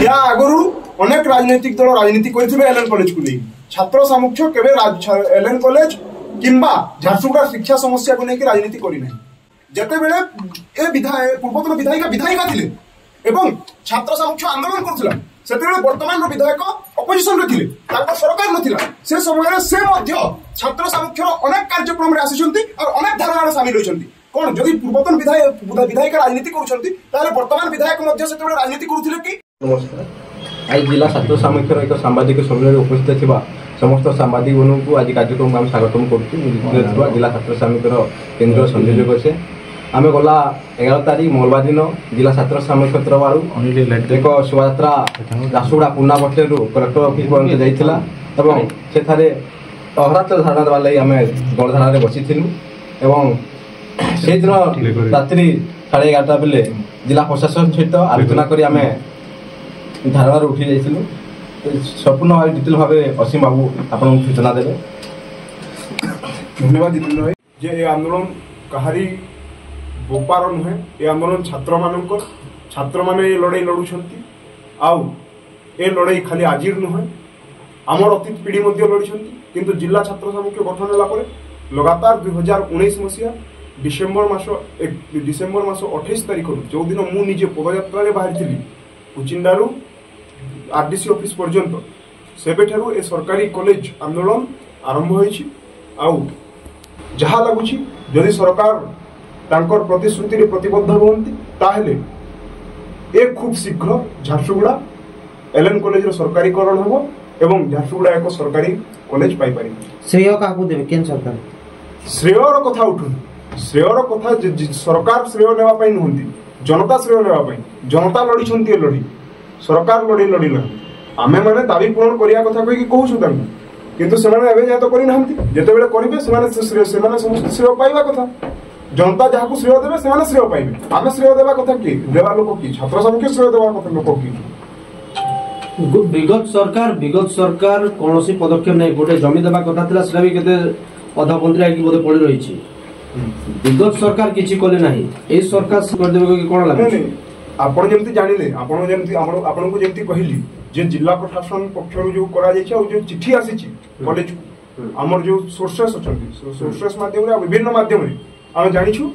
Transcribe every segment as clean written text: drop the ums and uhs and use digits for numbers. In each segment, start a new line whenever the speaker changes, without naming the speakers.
या आगु अनेक राजनीतिक दल राजनीति करथिबे एलएन कॉलेज को नहीं छात्र सामुख्य केबे एलएन कॉलेज किंबा झारसुगुड़ा शिक्षा समस्या को लेकर राजनीति करी नहीं जेते बेले ए विधायक पूर्वतन विधायिका थिले एवं छात्र सामुख्य आंदोलन करथिला सेते वर्तमान विधायक अपोजिशन रे थिले ताको सरकार नथिला से समय से मध्य छात्र सामुख्य अनेक कार्यक्रम रे आसीचंती और अनेक धारणा रे शामिल होइचंती कोन जदि पूर्वतन विधायक राजनीति करूचंती ताले वर्तमान विधायक मध्य सेते राजनीति करूथिले कि
नमस्कार आज जिला छात्र सामुख्यर एक सांबादिक सम्मेलन उपस्थित थिबा समस्त सांबादिक को आज कार्यक्रम आम स्वागतम करूँ जिला छात्र सामुख्यर केन्द्र संयोजक से आम गला 11 तारीख मंगलवार दिन जिला छात्र सामुख्य तरफ एक शोभायात्रा झारसुगुड़ा पुना बस स्टैंड कलेक्टर ऑफिस पर्यटन जाइथिला एवं सेठारे अहरात्र धारणा देवार लगी आम गणधारण बसीलु एवं से दिन रात्रि 11:30 बेले जिला प्रशासन सहित आलोचना करी आम धारणा उठी जाइलु संपूर्ण भाव डिटेल भाव असीम बाबू आपन सूचना देवे।
धन्यवाद जितेंद्र भाई जे ये आंदोलन कहारी बोपार नुहे ये आंदोलन छात्र मानक छात्र माने ये लड़ाई लड़ुछंती आउ ए लड़ाई खाली आजिर नुहे आमर अतीत पीढ़ी मध्य लड़िछंती किंतु जिला छात्र सामुख्य गठन होला परे लगातार 2019 मसीहा डिसेम्बर मास 28 तारिख जो दिन मु निजे पदयात्रा रे बाहर थिली उचिंडारू आरडीसी ऑफिस पर्यंत सेबेठारू ए सरकारी कॉलेज आंदोलन आरंभ होइछि आउ जहा लागुछि जदि सरकार तांकर प्रतिश्रुति रे प्रतिबद्ध होंती ताहेले ए खूब शीघ्र झारसुगुड़ा एलएन कॉलेज रो सरकारीकरण होबो एवं झारसुगुड़ा एक सरकारी कॉलेज पाई पारि
श्रेय काकू देबे केन सरकार
श्रेयर कथा उठुन श्रेयर कथा सरकार श्रेय नेबा पई नहुंती जनता श्रेय नेबा पई जनता लड़ी छंती लड़ी सरकार लड़ी लड़ी ना आमे माने दाबी पूरण करिया कथा कहि कहूछु तांकु किंतु सेमाने एबे जाय तो करि नाहंती जेते बेले करिवे सेमाने समस्त श्रेय पाइबा कथा जनता जहाकू श्रेय देबे सेमाने श्रेय पाइबे आमे श्रेय देबा कथा की देबा लोक की छात्र सामुख्य श्रेय देबा कथा लोक की
विगत सरकार कोनोसी पदक्षेप नै गोटे जमी देबा कथा थिला सेला भी केते अधापंत्री आकी बोधे पड़ी रही छी विगत सरकार किछि कोले नाही ए सरकार कर देबे कि कोन लागै
आपण जेमती जानिले आपण जेमती आपण को जेमती कहिली जे जिला प्रशासन पक्षरु जो करा जाय छै और जो चिट्ठी आसी छी कॉलेज को हमर जो सोर्सेस अछंती सोर्सेस माध्यम रे विभिन्न माध्यम रे हम जानि छु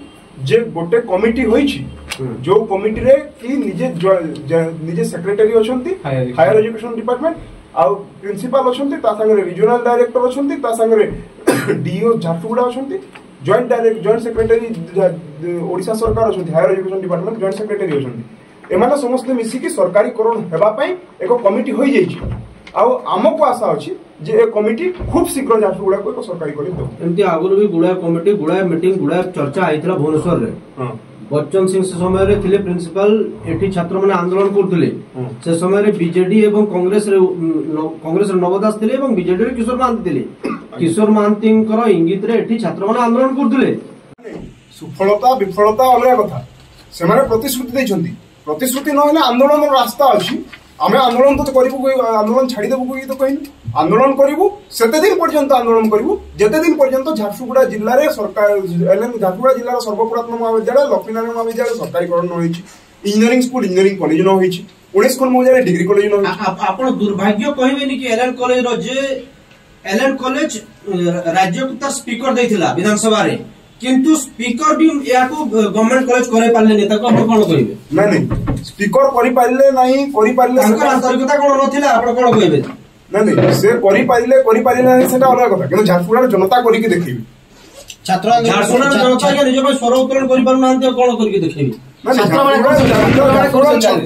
जे गोटे कमिटी होई छी जो कमिटी रे कि निजे सेक्रेटरी अछंती हायर एजुकेशन डिपार्टमेंट आ प्रिंसिपल अछंती ता संगे रीजनल डायरेक्टर अछंती ता संगे डीओ झारसुगुड़ा अछंती जॉइंट सेक्रेटरी ओडिशा सरकार अछंती higher education department joint secretary अछंती एमाने समस्त मिसिकी सरकारीकरण हेबा पई एक कमिटी होई जाई छी आ हमको आशा अछि जे ए कमिटी खूब शीघ्र झारसुगुड़ा को एक सरकारी कॉलेज दो
एमती आगुर भी गुडा कमिटी गुडा मीटिंग गुडा चर्चा आइतला भुवनेश्वर रे हां बच्चन सिंह से समय रे थिले प्रिंसिपल एठी छात्र माने आंदोलन करथिले से समय रे बीजेडी एवं कांग्रेस रे नवदास थिले एवं बीजेडी रे किशोर महांती थिले किशोर महांती कर इंगित रे एठी छात्र माने आंदोलन करथिले
सुफलता विफलता अलग कथा से माने प्रतिश्रुति दैछंती प्रतिश्रुति न हेले आंदोलन रास्ता अछि आमे आंदोलन तो करिबु आंदोलन छाड़ी देबु कोई तो कहिन आंदोलन करिबु सेते दिन पर्यंत आंदोलन करिबु जेते दिन पर्यंत झारसुगुड़ा जिल्ला रे सरकार एलएन झारसुगुड़ा जिल्ला रो सर्वपुरातन महाविद्यालय लक्ष्मीनारायण महाविद्यालय सरकारीकरण न होइछि इंजीनियरिंग स्कूल इंजीनियरिंग कॉलेज न होइछि 19 खन मौजा रे डिग्री कॉलेज न होइछि
आपण दुर्भाग्य कहिबेनी कि एलएन कॉलेज रो जे एलएन कॉलेज राज्यकर्ता स्पीकर दैथिला विधानसभा रे किंतु स्पीकर भी याको गवर्नमेंट कॉलेज करे पाले नेता को हम कोन कहिबे
नहीं स्पीकर करि पाले नहीं करि पाले
सरकार आंतरिकता कोन नथिला आपण कोन कहिबे
नहीं से करि पाले नहीं सेटा अलग कथा किंतु झारसुगुड़ा जनता करि के देखिबे
छात्र झारसुगुड़ा जनता के निज पर स्वर उत्तोलन करि पारु नांते कोन करि के देखिबे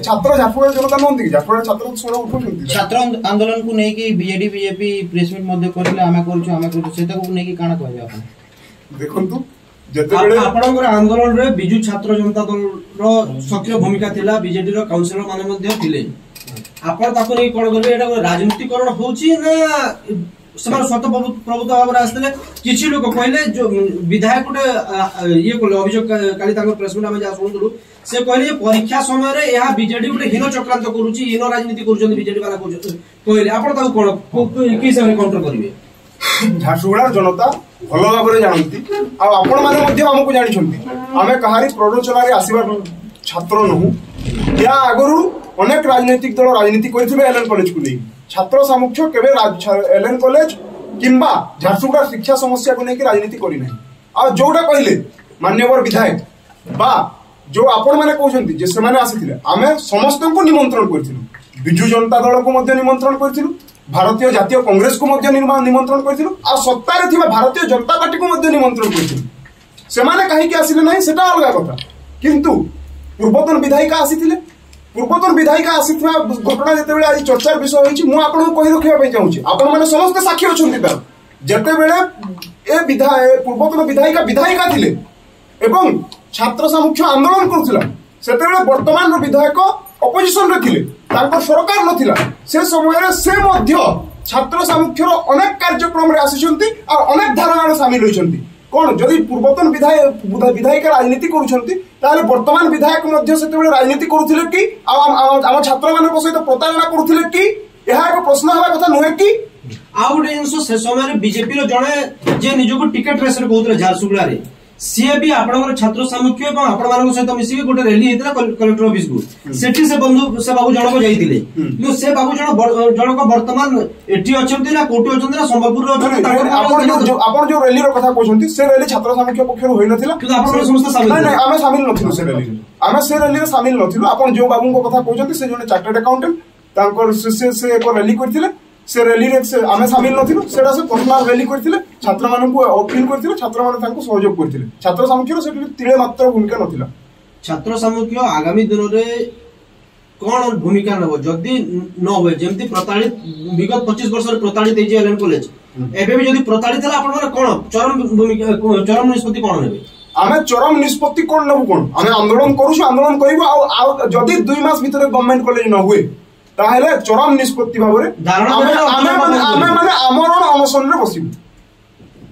छात्र झारसुगुड़ा जनता नंती झारसुगुड़ा छात्र स्वर उठुछंती
छात्र आंदोलन को नै कि बीजेडी बीजेपी प्रेस मीट मध्ये करले आमे करछु सेटा को नै कि काना कहबे आपण
देखंतु
आपणकर आंदोलन रे बिजु छात्र जनता दल रो सक्रिय भूमिका थिला बीजेडी रो काउंसिलर माने मध्ये थिले आपण ताको नै कोन करबे एटा राजनीतिकरण होउची ना समान स्वत प्रभुत्व भाव आसले किछि लोक कहले जो विधायक कोटे ये कोले अभियोग काली ताको प्रेस मीट हम जा सुनदलु से कहले परीक्षा समय रे यहा बीजेडी कोटे हीनो चक्रांत करूची हीनो राजनीति करूचन बीजेडी वाला कहले आपण ताको कोन की हिसाब रे काउंटर करिवे
झारसुगुड़ा जनता भल भाव जानती आपण मैंने हमको जानी आमे कहारी प्ररोचना रे आसीबार छात्र नहु या आगु अनेक राजनीतिक दल राजनीति करथिबे एलएन कॉलेज को नहीं छात्र सामुख्य केबे एलएन कॉलेज किंबा झारसुगुड़ा शिक्षा समस्या को लेकिन राजनीति करी नहीं आ जोटा कहले मान्यवर विधायक बा जो आपण माने कहउछंती जे से माने आसीथिले आमे समस्त को निमंत्रण करथिलु बिजु जनता दल को मध्ये निमंत्रण करथिलु भारतीय जातीय कांग्रेस को मध्ये निमंत्रण करथिलु आ सत्तारे थिबा भारतीय जनता पार्टी को मध्ये निमंत्रण करथिलु से माने काहे कि आसीले नहीं सेटा अलग कथा किंतु पूर्वतन विधायिका आसीथिले पूर्वतन विधायिका आसीथिबा घटना जते बेले आज चर्चार विषय होइछि मु आपन को कहि रखिबा पई चाहूछि आपण माने समस्त साक्षी अछंती तार जते बेले ए विधायक पूर्वतन विधायिका थिले एवं छात्र सामुख्य आंदोलन करुला सेते बेले वर्तमान विधायक अपोजिशन रे थिले तांको सरकार नथिला से समय रे से मध्य छात्र सामुख्यर अनेक कार्यक्रम रे आसीचंती आ अनेक धारणा रे शामिल होइचंती कौन जदि पूर्वतन विधायिका राजनीति करुछंती ताले वर्तमान विधायक मध्य सेते बेले राजनीति करुथिले कि आम छात्र मानक सहित प्रतारणा करुथिले कि यह एक प्रश्न हवा कथा नुहे कि
आउ गोटे जिनस से समय बीजेपी रो जणे जे निजको टिकेट रेस रे कहउतले झारसुगुड़ा रे सीए भी आपनकर छात्र सामुख्य एवं आपण मानक सहित मिसी गोटे रैली हेतला कलेक्टर ऑफिस को सेठी से बंधु से बाबू जनक जाईतिले कि से बाबू जनक वर्तमान एठी अछंती ना कोठी अछंती ना संबलपुर रो अछंती
आपण जो रैली रो कथा कहउछंती से रैली छात्र सामुख्य पक्षरु होई नथिला
कि आपण समस्त शामिल
नहीं आमे शामिल नथिलु से रैली आमे से रैली रे शामिल नथिलु आपण जो बाबू को कथा कहउछंती से जने चार्टर्ड अकाउंटेंट तांकर से एक रैली करथिले से रैली रे से आमे शामिल नथिलु सेटा से पर्सनल रैली करथिले छात्र मानन को अपील करथिले छात्र माने तांको सहयोग करथिले छात्र सामुख्य से तिळे मात्र भूमिका नथिला
छात्र सामुख्य आगामी दिन रे कोन भूमिका नबो जदी न होय जेमति प्रताड़ित विगत 25 वर्ष रे प्रताड़ित हे जे एलएन कॉलेज एबे भी जदी प्रताड़ित हला आपण माने कोन चरम भूमिका चरम निष्पत्ति कोन नेबे
आमे चरम निष्पत्ति कोन नबो कोन आमे आंदोलन करूछु आंदोलन करिवो आ जदी 2 मास भीतर गवर्नमेंट कॉलेज न हुए ताहेले चरम निष्पत्ति भाबरे आमे माने आमरण अनशन रे बसिबु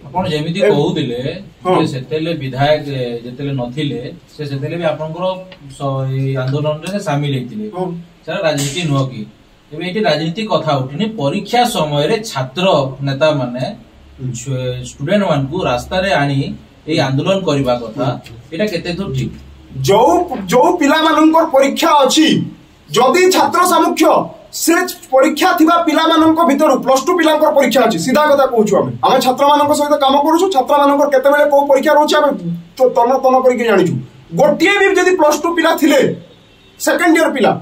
आपण जेमिति कहउतिले सेतेले विधायक जेतेले नथिले से सेतेले भी आपनकर आंदोलन रे शामिल हेतिले सर राजनीति नुह कि एबे एटी राजनीति कथा उठिनी परीक्षा समय रे छात्र नेता माने स्टूडेंट मान को रास्ता रे आनी ए आंदोलन करबा कथा एटा केते दूर ठीक
जो पिला मानकर परीक्षा अछि जदि छात्र सामुख्य से परीक्षा थिबा पिला मानक भीतर +2 पिलांकर परीक्षा अछि सीधा कथा कहूछु आमे छात्र मानक सहित काम करूछु छात्र मानकर केते बेले को परीक्षा रहउछि आमे तन करके जानिछु गोटिए भी जदि +2 पिला थिले सेकंड ईयर पिला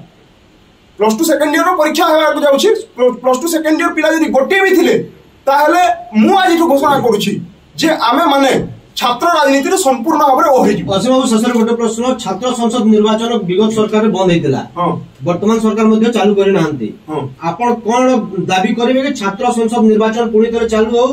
+2 सेकंड ईयर रो परीक्षा हेबा को जाउछि +2 सेकंड ईयर पिला जदि गोटिए भी थिले ताहले मु आज घोषणा करूछि जे आमे माने छात्र राजनीति रे संपूर्ण भाबरे ओहि
असीम बाबू ससर गोटे प्रश्न छात्र संसद निर्वाचन विगत सरकार रे बंद हेतिला वर्तमान सरकार मध्ये चालू करि नाहंती आपण कोन दाबी करिवे कि छात्र संसद निर्वाचन पुणी करे चालू हो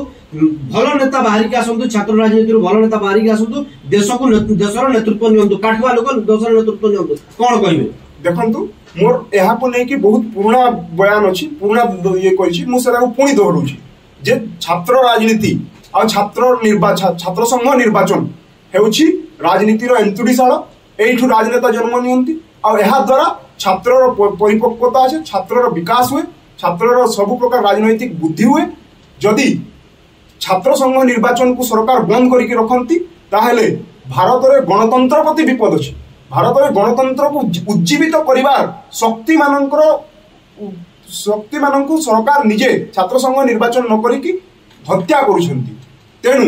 भलो नेता बाहरी के आसंतु छात्र राजनीति रो भलो नेता बाहरी के आसंतु देशर नेतृत्व नियंतु काठवा लोक देशर नेतृत्व नियंतु कोन कहिवे
देखंतु मोर एहा को नै कि बहुत पुराना बयान अछि पुराना ये कहिछि मु सेरा को पुणी दोहरउछि जे छात्र राजनीति आ छात्र संघ निर्वाचन हेउछि राजनीति रो एंतुडीशाल एठु राजनेता जन्म नियंती आ एहा द्वारा छात्र रो परिपक्वता আছে छात्र रो विकास हुए छात्र रो सब प्रकार राजनैतिक बुद्धि हुए जदि छात्र संघ निर्वाचन को सरकार बंद करके रखंती ताहेले भारत रे गणतंत्र प्रति विपद अछि भारत रे गणतंत्र को उज्जीवित करिवार शक्ति माननको सरकार निजे छात्र संघ निर्वाचन न करिकि हत्या करूछंती तेणु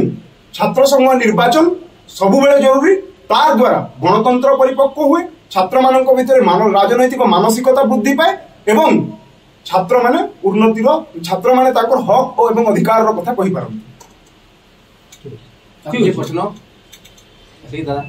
छात्र संघ निर्वाचन सबु बेले जरूरी तार द्वारा गणतंत्र परिपक्व हुए छात्र मानक भितर राजनैतिक मानसिकता वृद्धि पाए एवं छात्र माने उन्नतिर छात्र माने ताकर हक एवं अधिकार रो कथा कहि पारन।
प्रश्न सही दादा